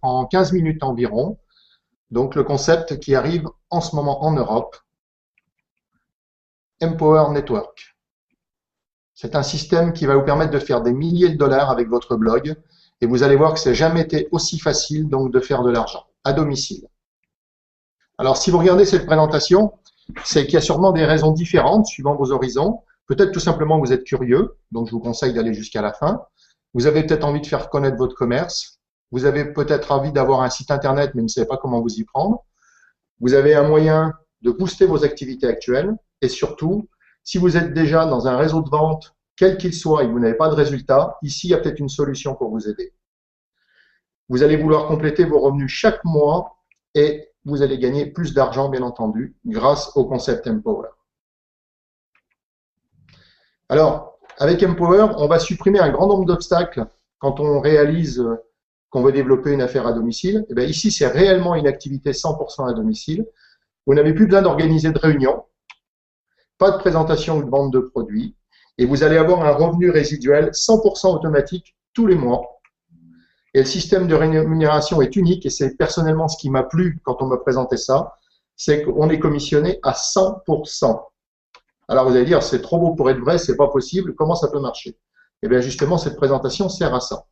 en 15 minutes environ. Donc le concept qui arrive en ce moment en Europe, Empower Network. C'est un système qui va vous permettre de faire des milliers de dollars avec votre blog et vous allez voir que ça n'a jamais été aussi facile donc de faire de l'argent à domicile. Alors si vous regardez cette présentation, c'est qu'il y a sûrement des raisons différentes suivant vos horizons. Peut-être tout simplement vous êtes curieux, donc je vous conseille d'aller jusqu'à la fin. Vous avez peut-être envie de faire connaître votre commerce. Vous avez peut-être envie d'avoir un site internet mais vous ne savez pas comment vous y prendre. Vous avez un moyen de booster vos activités actuelles et surtout, si vous êtes déjà dans un réseau de vente, quel qu'il soit, et que vous n'avez pas de résultat, ici, il y a peut-être une solution pour vous aider. Vous allez vouloir compléter vos revenus chaque mois et vous allez gagner plus d'argent, bien entendu, grâce au concept Empower. Alors, avec Empower, on va supprimer un grand nombre d'obstacles quand on réalise qu'on veut développer une affaire à domicile. Et bien ici, c'est réellement une activité 100% à domicile. Vous n'avez plus besoin d'organiser de réunions, pas de présentation ou de vente de produits, et vous allez avoir un revenu résiduel 100% automatique tous les mois. Et le système de rémunération est unique, et c'est personnellement ce qui m'a plu quand on m'a présenté ça, c'est qu'on est commissionné à 100%. Alors vous allez dire, c'est trop beau pour être vrai, c'est pas possible, comment ça peut marcher? Eh bien justement, cette présentation sert à ça.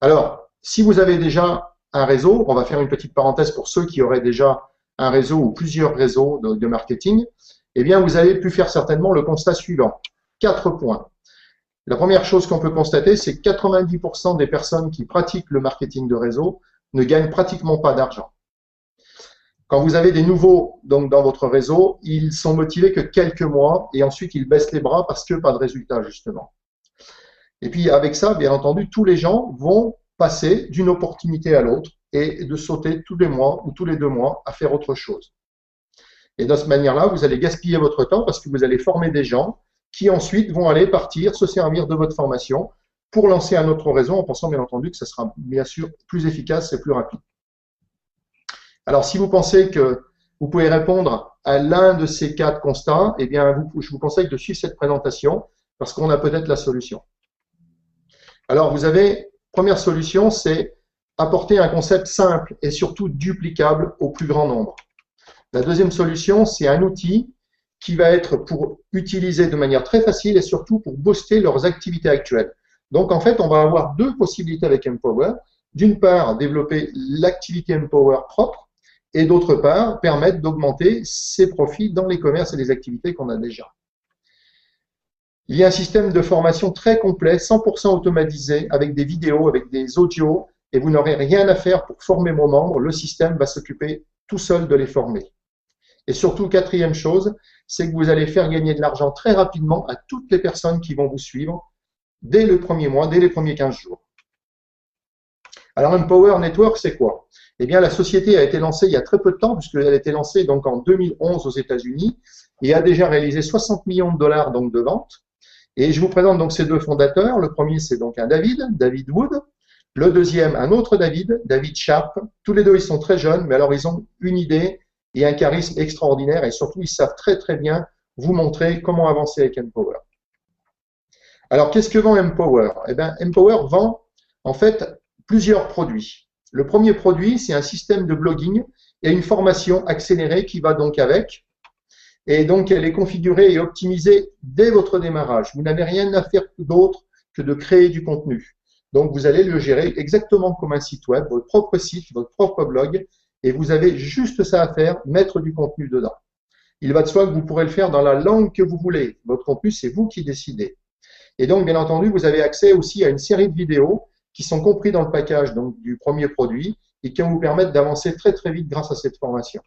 Alors, si vous avez déjà un réseau, on va faire une petite parenthèse pour ceux qui auraient déjà un réseau ou plusieurs réseaux de marketing, eh bien, vous avez pu faire certainement le constat suivant. 4 points. La première chose qu'on peut constater, c'est que 90% des personnes qui pratiquent le marketing de réseau ne gagnent pratiquement pas d'argent. Quand vous avez des nouveaux donc, dans votre réseau, ils sont motivés que quelques mois et ensuite ils baissent les bras parce que pas de résultat, justement. Et puis, avec ça, bien entendu, tous les gens vont passer d'une opportunité à l'autre et de sauter tous les mois ou tous les 2 mois à faire autre chose. Et de cette manière-là, vous allez gaspiller votre temps parce que vous allez former des gens qui ensuite vont aller partir, se servir de votre formation pour lancer un autre réseau en pensant bien entendu que ça sera bien sûr plus efficace et plus rapide. Alors, si vous pensez que vous pouvez répondre à l'un de ces 4 constats, eh bien, je vous conseille de suivre cette présentation parce qu'on a peut-être la solution. Alors, vous avez, première solution, c'est apporter un concept simple et surtout duplicable au plus grand nombre. La deuxième solution, c'est un outil qui va être pour utiliser de manière très facile et surtout pour booster leurs activités actuelles. Donc, en fait, on va avoir 2 possibilités avec Empower. D'une part, développer l'activité Empower propre et d'autre part, permettre d'augmenter ses profits dans les commerces et les activités qu'on a déjà. Il y a un système de formation très complet, 100% automatisé, avec des vidéos, avec des audios, et vous n'aurez rien à faire pour former vos membres. Le système va s'occuper tout seul de les former. Et surtout, 4e chose, c'est que vous allez faire gagner de l'argent très rapidement à toutes les personnes qui vont vous suivre dès le premier mois, dès les premiers 15 jours. Alors, Empower Network, c'est quoi? Eh bien, la société a été lancée il y a très peu de temps, puisqu'elle a été lancée donc en 2011 aux États-Unis et a déjà réalisé 60 millions de dollars donc, de ventes. Et je vous présente donc ces 2 fondateurs. Le premier, c'est donc un David Wood. Le deuxième, un autre David Sharp. Tous les 2, ils sont très jeunes, mais alors ils ont une idée et un charisme extraordinaire et surtout, ils savent très très bien vous montrer comment avancer avec Empower. Alors, qu'est-ce que vend Empower? Eh bien, Empower vend en fait plusieurs produits. Le premier produit, c'est un système de blogging et une formation accélérée qui va donc avec. Et donc, elle est configurée et optimisée dès votre démarrage. Vous n'avez rien à faire d'autre que de créer du contenu. Donc, vous allez le gérer exactement comme un site web, votre propre site, votre propre blog, et vous avez juste ça à faire, mettre du contenu dedans. Il va de soi que vous pourrez le faire dans la langue que vous voulez. Votre contenu, c'est vous qui décidez. Et donc, bien entendu, vous avez accès aussi à une série de vidéos qui sont compris dans le package donc, du premier produit et qui vont vous permettre d'avancer très très vite grâce à cette formation.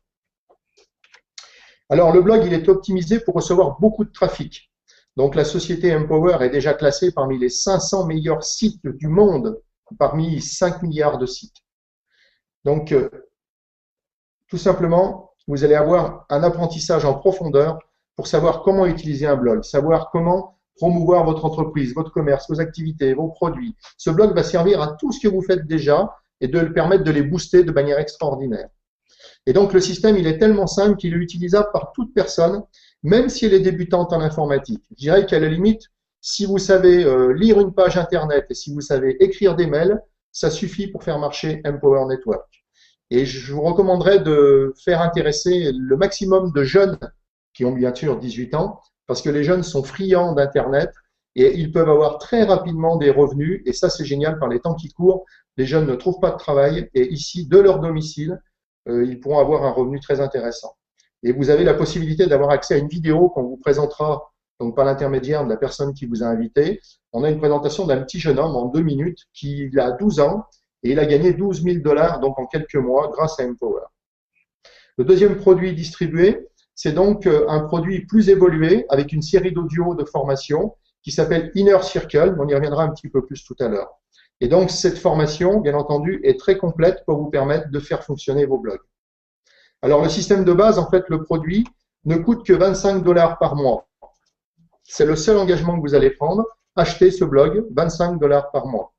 Alors, le blog, il est optimisé pour recevoir beaucoup de trafic. Donc, la société Empower est déjà classée parmi les 500 meilleurs sites du monde, parmi 5 milliards de sites. Donc, tout simplement, vous allez avoir un apprentissage en profondeur pour savoir comment utiliser un blog, savoir comment promouvoir votre entreprise, votre commerce, vos activités, vos produits. Ce blog va servir à tout ce que vous faites déjà et de le permettre de les booster de manière extraordinaire. Et donc, le système, il est tellement simple qu'il est utilisable par toute personne, même si elle est débutante en informatique. Je dirais qu'à la limite, si vous savez lire une page Internet et si vous savez écrire des mails, ça suffit pour faire marcher Empower Network. Et je vous recommanderais de faire intéresser le maximum de jeunes qui ont bien sûr 18 ans, parce que les jeunes sont friands d'Internet et ils peuvent avoir très rapidement des revenus. Et ça, c'est génial par les temps qui courent. Les jeunes ne trouvent pas de travail et ici, de leur domicile, ils pourront avoir un revenu très intéressant. Et vous avez la possibilité d'avoir accès à une vidéo qu'on vous présentera, donc par l'intermédiaire de la personne qui vous a invité. On a une présentation d'un petit jeune homme en 2 minutes qui a 12 ans et il a gagné 12 000 $ donc en quelques mois grâce à Empower. Le deuxième produit distribué, c'est donc un produit plus évolué avec une série d'audio de formation qui s'appelle Inner Circle. On y reviendra un petit peu plus tout à l'heure. Et donc, cette formation, bien entendu, est très complète pour vous permettre de faire fonctionner vos blogs. Alors, le système de base, en fait, le produit ne coûte que 25 $ par mois. C'est le seul engagement que vous allez prendre. Achetez ce blog, 25 $ par mois.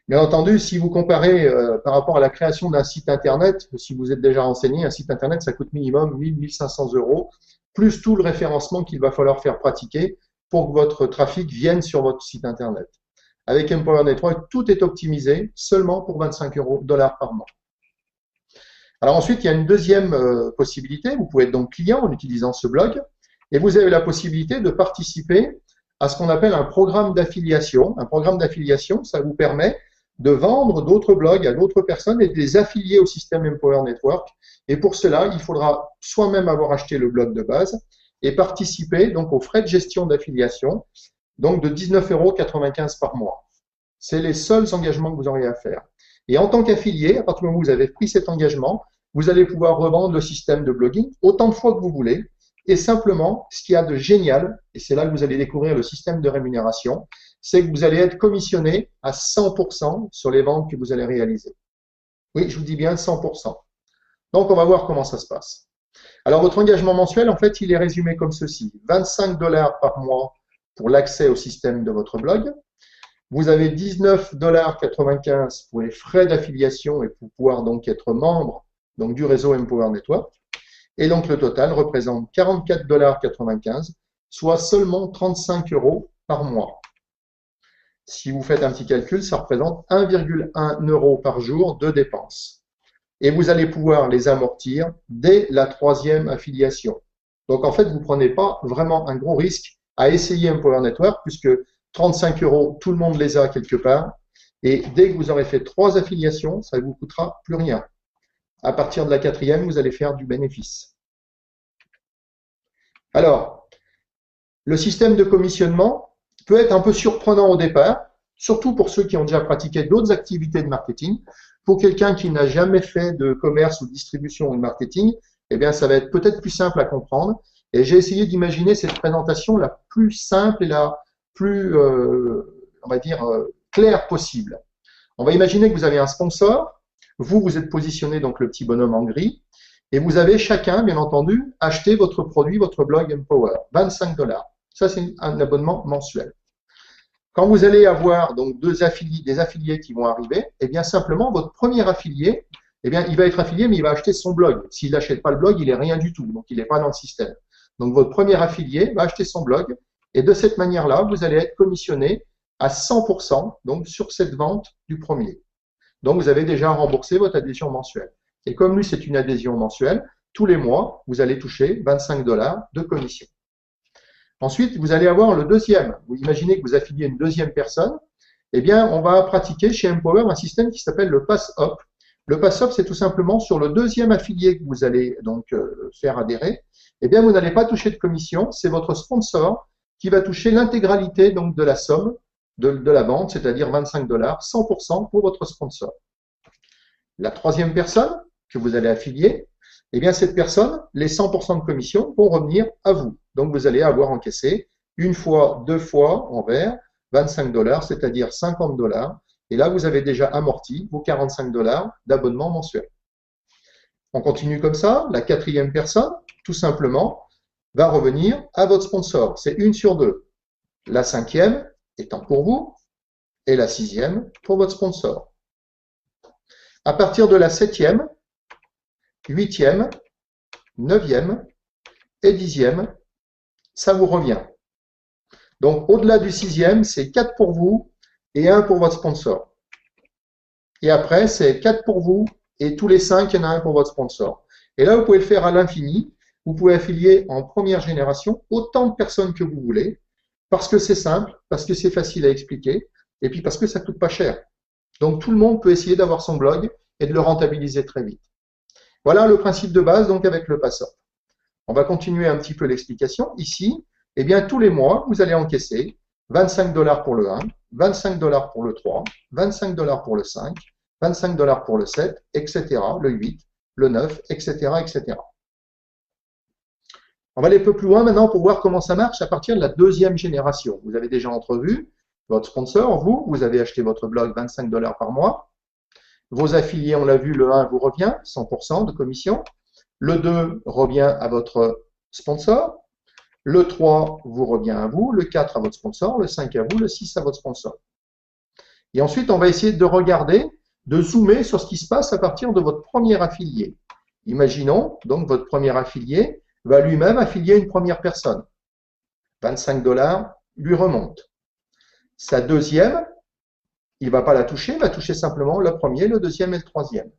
Bien entendu, si vous comparez par rapport à la création d'un site Internet, si vous êtes déjà renseigné, un site Internet, ça coûte minimum 1 000 à 1 500 €, plus tout le référencement qu'il va falloir faire pratiquer pour que votre trafic vienne sur votre site Internet. Avec Empower Network, tout est optimisé seulement pour 25 $ par mois. Alors ensuite, il y a une deuxième possibilité. Vous pouvez être donc client en utilisant ce blog et vous avez la possibilité de participer à ce qu'on appelle un programme d'affiliation. Un programme d'affiliation, ça vous permet de vendre d'autres blogs à d'autres personnes et de les affilier au système Empower Network. Et pour cela, il faudra soi-même avoir acheté le blog de base et participer donc aux frais de gestion d'affiliation, donc de 19,95 € par mois. C'est les seuls engagements que vous aurez à faire. Et en tant qu'affilié, à partir du moment où vous avez pris cet engagement, vous allez pouvoir revendre le système de blogging autant de fois que vous voulez. Et simplement, ce qu'il y a de génial, et c'est là que vous allez découvrir le système de rémunération, c'est que vous allez être commissionné à 100% sur les ventes que vous allez réaliser. Oui, je vous dis bien 100%. Donc, on va voir comment ça se passe. Alors, votre engagement mensuel, en fait, il est résumé comme ceci. 25 $ par mois pour l'accès au système de votre blog. Vous avez 19,95 $ pour les frais d'affiliation et pour pouvoir donc être membre donc, du réseau Empower Network. Et donc, le total représente 44,95 $, soit seulement 35 € par mois. Si vous faites un petit calcul, ça représente 1,1 € par jour de dépenses. Et vous allez pouvoir les amortir dès la 3e affiliation. Donc, en fait, vous ne prenez pas vraiment un gros risque à essayer Empower Network, puisque 35 €, tout le monde les a quelque part. Et dès que vous aurez fait 3 affiliations, ça ne vous coûtera plus rien. À partir de la 4e, vous allez faire du bénéfice. Alors, le système de commissionnement peut être un peu surprenant au départ, surtout pour ceux qui ont déjà pratiqué d'autres activités de marketing. Pour quelqu'un qui n'a jamais fait de commerce ou de distribution ou de marketing, eh bien, ça va être peut-être plus simple à comprendre. Et j'ai essayé d'imaginer cette présentation la plus simple et la plus, on va dire, claire possible. On va imaginer que vous avez un sponsor. Vous êtes positionné, donc le petit bonhomme en gris. Et vous avez chacun, bien entendu, acheté votre produit, votre blog Empower, 25 $. Ça, c'est un abonnement mensuel. Quand vous allez avoir donc des affiliés qui vont arriver, eh bien simplement, votre premier affilié, eh bien, il va être affilié, mais il va acheter son blog. S'il n'achète pas le blog, il n'est rien du tout, donc il n'est pas dans le système. Donc, votre premier affilié va acheter son blog, et de cette manière-là, vous allez être commissionné à 100% donc, sur cette vente du premier. Donc, vous avez déjà remboursé votre adhésion mensuelle. Et comme lui, c'est une adhésion mensuelle, tous les mois, vous allez toucher 25 $ de commission. Ensuite, vous allez avoir le deuxième. Vous imaginez que vous affiliez une deuxième personne. Eh bien, on va pratiquer chez Empower un système qui s'appelle le Pass-Up. Le Pass-Up, c'est tout simplement sur le deuxième affilié que vous allez donc faire adhérer. Eh bien, vous n'allez pas toucher de commission. C'est votre sponsor qui va toucher l'intégralité donc de la somme de la vente, c'est-à-dire 25 $, 100% pour votre sponsor. La troisième personne que vous allez affilier, eh bien, cette personne, les 100% de commission vont revenir à vous. Donc, vous allez avoir encaissé une fois, 2 fois en vert, 25 $, c'est-à-dire 50 $. Et là, vous avez déjà amorti vos 45 $ d'abonnement mensuel. On continue comme ça. La quatrième personne, tout simplement, va revenir à votre sponsor. C'est 1 sur 2. La 5e étant pour vous et la 6e pour votre sponsor. À partir de la 7e, 8e, 9e et 10e, ça vous revient. Donc, au-delà du 6e, c'est 4 pour vous et 1 pour votre sponsor. Et après, c'est 4 pour vous et tous les 5, il y en a un pour votre sponsor. Et là, vous pouvez le faire à l'infini. Vous pouvez affilier en première génération autant de personnes que vous voulez parce que c'est simple, parce que c'est facile à expliquer et puis parce que ça coûte pas cher. Donc, tout le monde peut essayer d'avoir son blog et de le rentabiliser très vite. Voilà le principe de base donc avec le PassUp. On va continuer un petit peu l'explication. Ici, eh bien, tous les mois, vous allez encaisser 25 $ pour le 1, 25 $ pour le 3, 25 $ pour le 5, 25 $ pour le 7, etc., le 8, le 9, etc., etc. On va aller un peu plus loin maintenant pour voir comment ça marche à partir de la deuxième génération. Vous avez déjà entrevu votre sponsor, vous avez acheté votre blog 25 $ par mois. Vos affiliés, on l'a vu, le 1 vous revient, 100% de commission. Le 2 revient à votre sponsor. Le 3 vous revient à vous. Le 4 à votre sponsor. Le 5 à vous. Le 6 à votre sponsor. Et ensuite, on va essayer de regarder, de zoomer sur ce qui se passe à partir de votre premier affilié. Imaginons, donc, votre premier affilié va lui-même affilier une première personne. 25 $ lui remonte. Sa deuxième, il ne va pas la toucher, il va toucher simplement le premier, le deuxième et le troisième.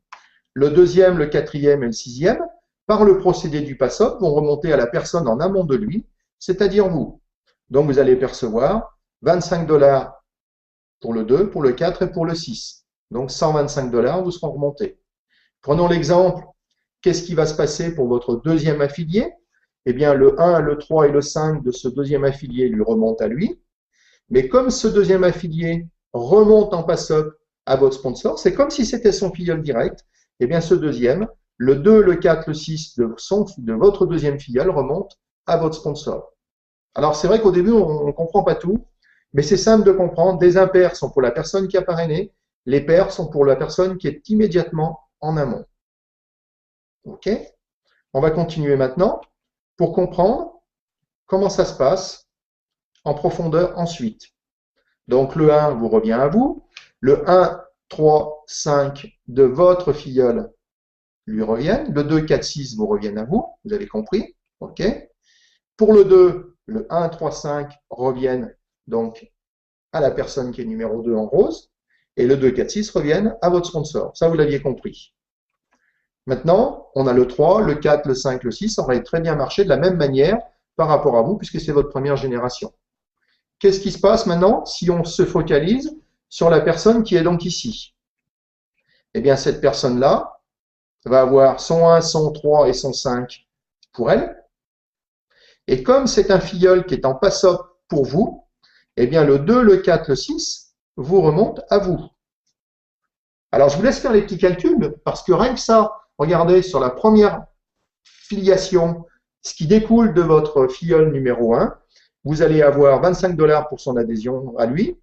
Le deuxième, le quatrième et le sixième, par le procédé du PassUp, vont remonter à la personne en amont de lui, c'est-à-dire vous. Donc, vous allez percevoir 25 $ pour le 2, pour le 4 et pour le 6. Donc, 125 $ vous seront remontés. Prenons l'exemple, qu'est-ce qui va se passer pour votre deuxième affilié? Eh bien, le 1, le 3 et le 5 de ce deuxième affilié lui remontent à lui. Mais comme ce deuxième affilié remonte en PassUp à votre sponsor, c'est comme si c'était son filleul direct. Eh bien, ce deuxième, le 2, le 4, le 6 de votre deuxième filleul remonte à votre sponsor. Alors, c'est vrai qu'au début, on ne comprend pas tout, mais c'est simple de comprendre. Des impairs sont pour la personne qui a parrainé, les pairs sont pour la personne qui est immédiatement en amont. OK? On va continuer maintenant pour comprendre comment ça se passe en profondeur ensuite. Donc, le 1 vous revient à vous. Le 1, 3, 5 de votre filleul lui reviennent. Le 2, 4, 6 vous reviennent à vous. Vous avez compris? OK. Pour le 2, le 1, 3, 5 reviennent donc à la personne qui est numéro 2 en rose. Et le 2, 4, 6 reviennent à votre sponsor. Ça, vous l'aviez compris. Maintenant, on a le 3, le 4, le 5, le 6. Ça aurait très bien marché de la même manière par rapport à vous, puisque c'est votre première génération. Qu'est-ce qui se passe maintenant si on se focalise sur la personne qui est donc ici? Eh bien, cette personne-là va avoir son 1, son 3 et son 5 pour elle. Et comme c'est un filleul qui est en PassUp pour vous, eh bien, le 2, le 4, le 6 vous remonte à vous. Alors, je vous laisse faire les petits calculs parce que rien que ça, regardez sur la première filiation, ce qui découle de votre filleul numéro 1, vous allez avoir 25 $ pour son adhésion à lui,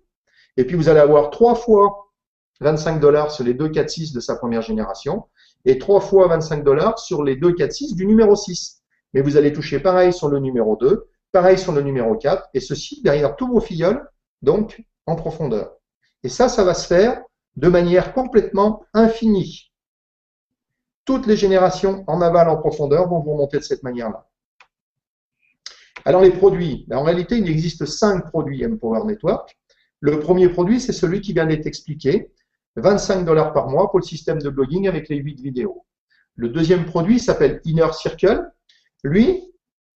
et puis vous allez avoir 3 fois 25 $ sur les 2, 4, 6 de sa première génération, et 3 fois 25 $ sur les 2, 4, 6 du numéro 6. Mais vous allez toucher pareil sur le numéro 2, pareil sur le numéro 4, et ceci derrière tous vos filleuls, donc en profondeur. Et ça va se faire de manière complètement infinie. Toutes les générations en aval, en profondeur vont vous remonter de cette manière-là. Alors les produits, en réalité il existe 5 produits Empower Network. Le premier produit, c'est celui qui vient d'être expliqué, 25 $ par mois pour le système de blogging avec les 8 vidéos. Le deuxième produit s'appelle Inner Circle. Lui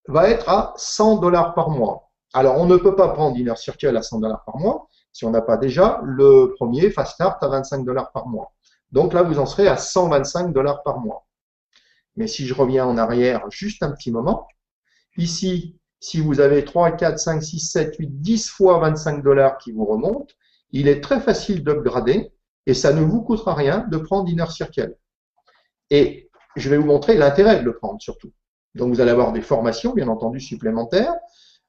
va être à 100 $ par mois. Alors on ne peut pas prendre Inner Circle à 100 $ par mois si on n'a pas déjà le premier Fast Start à 25 $ par mois. Donc là, vous en serez à 125 $ par mois. Mais si je reviens en arrière juste un petit moment, ici, si vous avez 3, 4, 5, 6, 7, 8, 10 fois 25 $ qui vous remontent, il est très facile d'upgrader et ça ne vous coûtera rien de prendre Inner Circle. Et je vais vous montrer l'intérêt de le prendre surtout. Donc vous allez avoir des formations, bien entendu, supplémentaires.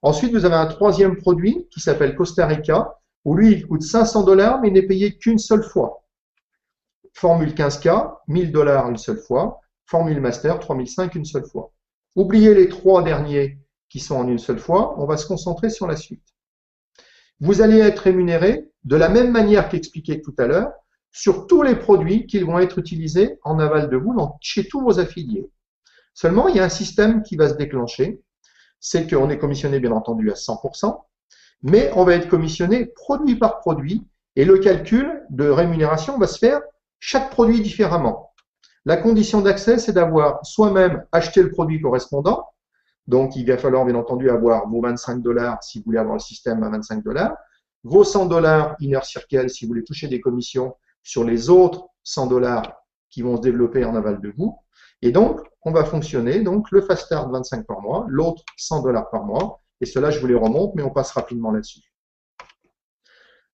Ensuite, vous avez un troisième produit qui s'appelle Costa Rica, où lui, il coûte 500 $, mais il n'est payé qu'une seule fois. Formule 15K, 1000 $ une seule fois. Formule Master, 3005 une seule fois. Oubliez les 3 derniers qui sont en une seule fois. On va se concentrer sur la suite. Vous allez être rémunéré de la même manière qu'expliqué tout à l'heure sur tous les produits qui vont être utilisés en aval de vous chez tous vos affiliés. Seulement, il y a un système qui va se déclencher. C'est qu'on est commissionné, bien entendu, à 100%, mais on va être commissionné produit par produit Et le calcul de rémunération va se faire chaque produit différemment. La condition d'accès, c'est d'avoir soi-même acheté le produit correspondant. Donc, il va falloir bien entendu avoir vos 25 $ si vous voulez avoir le système à 25 $, vos 100 $ Inner Circle si vous voulez toucher des commissions sur les autres 100 $ qui vont se développer en aval de vous. Et donc, on va fonctionner, donc le Fast Start 25 par mois, l'autre 100 $ par mois. Et cela, je vous les remonte, mais on passe rapidement là-dessus.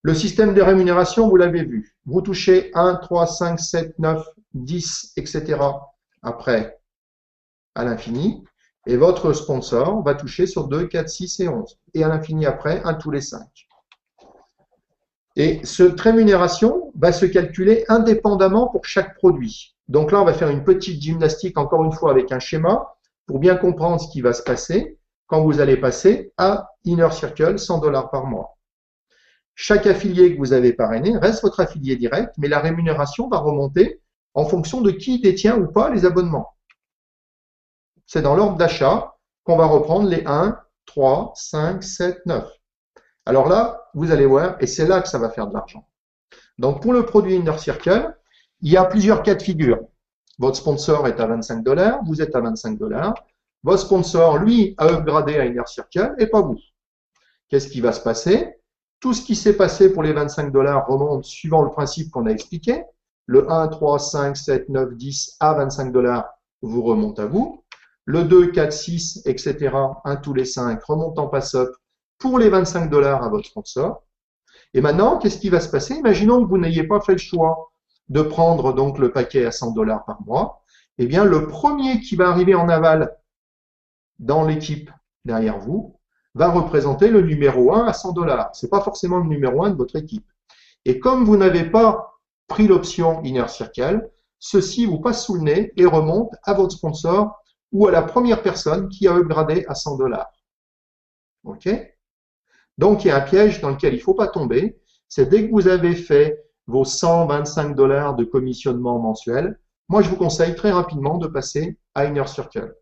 Le système de rémunération, vous l'avez vu. Vous touchez 1, 3, 5, 7, 9, 10, etc. après à l'infini. Et votre sponsor va toucher sur 2, 4, 6 et 11. Et à l'infini après, 1 tous les 5. Et cette rémunération va se calculer indépendamment pour chaque produit. Donc là, on va faire une petite gymnastique, encore une fois, avec un schéma, pour bien comprendre ce qui va se passer quand vous allez passer à Inner Circle 100 $ par mois. Chaque affilié que vous avez parrainé reste votre affilié direct, mais la rémunération va remonter en fonction de qui détient ou pas les abonnements. C'est dans l'ordre d'achat qu'on va reprendre les 1, 3, 5, 7, 9. Alors là, vous allez voir, et c'est là que ça va faire de l'argent. Donc pour le produit Inner Circle, il y a plusieurs cas de figure. Votre sponsor est à 25 $, vous êtes à 25 $. Votre sponsor, lui, a upgradé à Inner Circle et pas vous. Qu'est-ce qui va se passer? Tout ce qui s'est passé pour les 25 $ remonte suivant le principe qu'on a expliqué. Le 1, 3, 5, 7, 9, 10 à 25 $ vous remonte à vous. Le 2, 4, 6, etc., 1 tous les 5 remonte en pass-up pour les 25 $ à votre sponsor. Et maintenant, qu'est-ce qui va se passer? Imaginons que vous n'ayez pas fait le choix de prendre donc le paquet à 100 $ par mois. Eh bien, le premier qui va arriver en aval dans l'équipe derrière vous va représenter le numéro 1 à 100 $. Ce n'est pas forcément le numéro 1 de votre équipe. Et comme vous n'avez pas pris l'option Inner Circle, ceci vous passe sous le nez et remonte à votre sponsor ou à la première personne qui a upgradé à 100 $. OK? Donc, il y a un piège dans lequel il ne faut pas tomber. C'est dès que vous avez fait vos 125 $ de commissionnement mensuel, moi, je vous conseille très rapidement de passer à Inner Circle.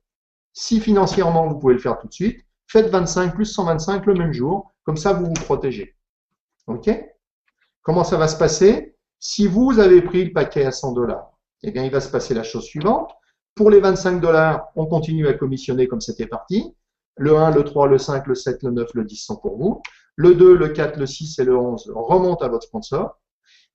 Si financièrement, vous pouvez le faire tout de suite, faites 25 plus 125 le même jour. Comme ça, vous vous protégez. OK? Comment ça va se passer? Si vous avez pris le paquet à 100 $, eh bien, il va se passer la chose suivante. Pour les 25 $, on continue à commissionner comme c'était parti. Le 1, le 3, le 5, le 7, le 9, le 10 sont pour vous. Le 2, le 4, le 6 et le 11 remontent à votre sponsor.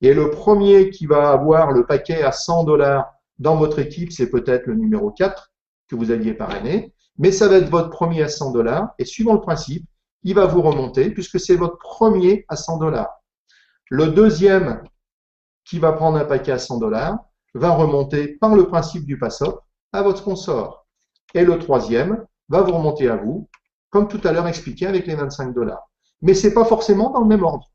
Et le premier qui va avoir le paquet à 100 $ dans votre équipe, c'est peut-être le numéro 4 que vous aviez parrainé. Mais ça va être votre premier à 100 $. Et suivant le principe, il va vous remonter puisque c'est votre premier à 100 $. Le deuxième qui va prendre un paquet à 100 $ va remonter par le principe du pass-up à votre sponsor. Et le troisième va vous remonter à vous, comme tout à l'heure expliqué avec les 25 $. Mais ce n'est pas forcément dans le même ordre.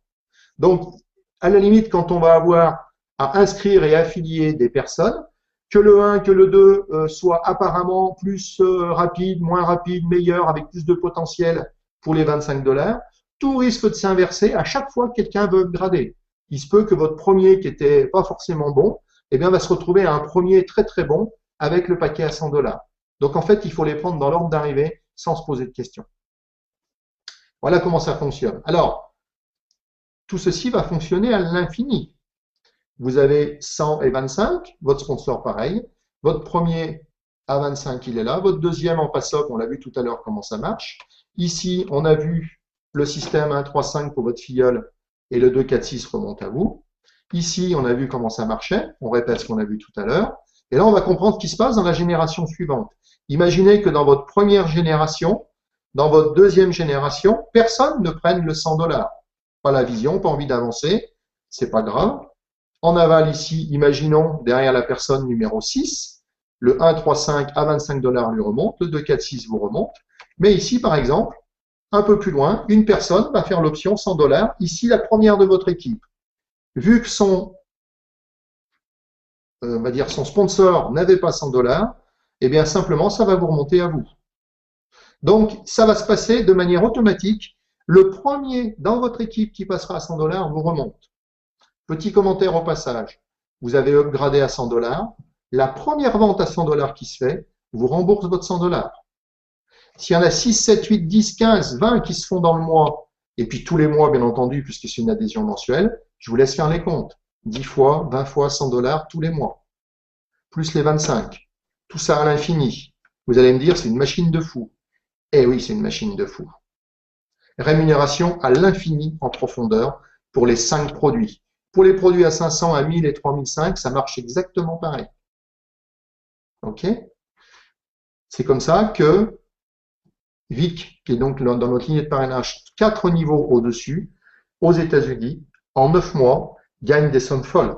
Donc, à la limite, quand on va avoir à inscrire et affilier des personnes, que le 1, que le 2 soient apparemment plus rapide, moins rapide, meilleur, avec plus de potentiel pour les 25 $, tout risque de s'inverser à chaque fois que quelqu'un veut upgrader. Il se peut que votre premier qui était pas forcément bon, eh bien, va se retrouver à un premier très très bon avec le paquet à 100 $. Donc en fait, il faut les prendre dans l'ordre d'arrivée sans se poser de questions. Voilà comment ça fonctionne. Alors, tout ceci va fonctionner à l'infini. Vous avez 100 et 25, votre sponsor pareil, votre premier à 25, il est là, votre deuxième en pass-up, on l'a vu tout à l'heure comment ça marche. Ici, on a vu le système 1, 3, 5 pour votre filleule et le 2, 4, 6 remonte à vous. Ici, on a vu comment ça marchait, on répète ce qu'on a vu tout à l'heure. Et là, on va comprendre ce qui se passe dans la génération suivante. Imaginez que dans votre première génération, dans votre deuxième génération, personne ne prenne le 100 $. Pas la vision, pas envie d'avancer, c'est pas grave. En aval ici, imaginons derrière la personne numéro 6, le 1, 3, 5 à 25 $ lui remonte, le 2, 4, 6 vous remonte. Mais ici, par exemple, un peu plus loin, une personne va faire l'option 100 $, ici la première de votre équipe. Vu que son sponsor n'avait pas 100 $, eh bien simplement ça va vous remonter à vous. Donc ça va se passer de manière automatique. Le premier dans votre équipe qui passera à 100 $ vous remonte. Petit commentaire au passage. Vous avez upgradé à 100 $. La première vente à 100 $ qui se fait vous rembourse votre 100 $. S'il y en a 6, 7, 8, 10, 15, 20 qui se font dans le mois, et puis tous les mois bien entendu puisque c'est une adhésion mensuelle, Je vous laisse faire les comptes. 10 fois, 20 fois 100 dollars tous les mois. Plus les 25. Tout ça à l'infini. Vous allez me dire, c'est une machine de fou. Eh oui, c'est une machine de fou. Rémunération à l'infini en profondeur pour les 5 produits. Pour les produits à 500, à 1000 et 3005, ça marche exactement pareil. OK? C'est comme ça que Vic, qui est donc dans notre lignée de parrainage 4 niveaux au-dessus, aux États-Unis, en 9 mois, gagne des sommes folles.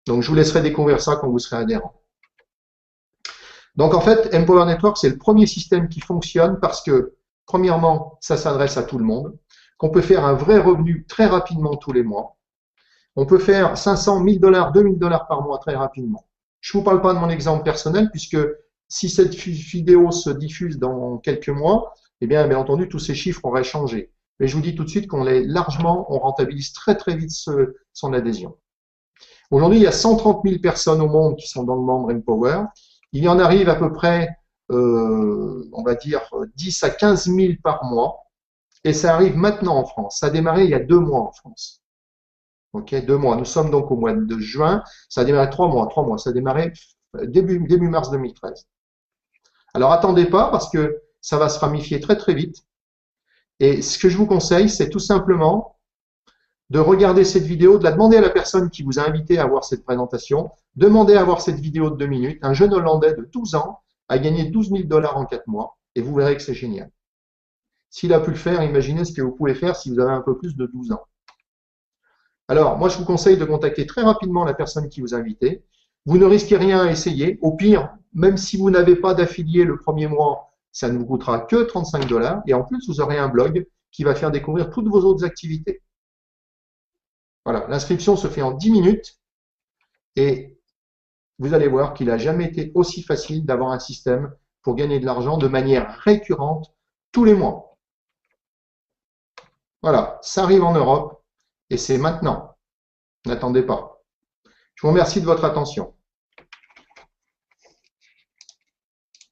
Donc, je vous laisserai découvrir ça quand vous serez adhérent. Donc, en fait, Empower Network, c'est le premier système qui fonctionne parce que, premièrement, ça s'adresse à tout le monde, qu'on peut faire un vrai revenu très rapidement tous les mois. On peut faire 500, 1000 dollars, 2000 dollars par mois très rapidement. Je ne vous parle pas de mon exemple personnel puisque si cette vidéo se diffuse dans quelques mois, eh bien entendu, tous ces chiffres auraient changé. Mais je vous dis tout de suite qu'on est largement, on rentabilise très très vite son adhésion. Aujourd'hui, il y a 130 000 personnes au monde qui sont dans le membre Empower. Il y en arrive à peu près, on va dire, 10 à 15 000 par mois. Et ça arrive maintenant en France. Ça a démarré il y a 2 mois en France. OK, 2 mois. Nous sommes donc au mois de juin. Ça a démarré 3 mois. 3 mois. Ça a démarré début mars 2013. Alors, attendez pas parce que ça va se ramifier très, très vite. Et ce que je vous conseille, c'est tout simplement de regarder cette vidéo, de la demander à la personne qui vous a invité à voir cette présentation, demander à voir cette vidéo de 2 minutes. Un jeune Hollandais de 12 ans a gagné 12 000 dollars en 4 mois et vous verrez que c'est génial. S'il a pu le faire, imaginez ce que vous pouvez faire si vous avez un peu plus de 12 ans. Alors, moi, je vous conseille de contacter très rapidement la personne qui vous a invité. Vous ne risquez rien à essayer. Au pire, même si vous n'avez pas d'affilié le premier mois, ça ne vous coûtera que 35 dollars. Et en plus, vous aurez un blog qui va faire découvrir toutes vos autres activités. Voilà, l'inscription se fait en 10 minutes et vous allez voir qu'il n'a jamais été aussi facile d'avoir un système pour gagner de l'argent de manière récurrente tous les mois. Voilà, ça arrive en Europe et c'est maintenant. N'attendez pas. Je vous remercie de votre attention.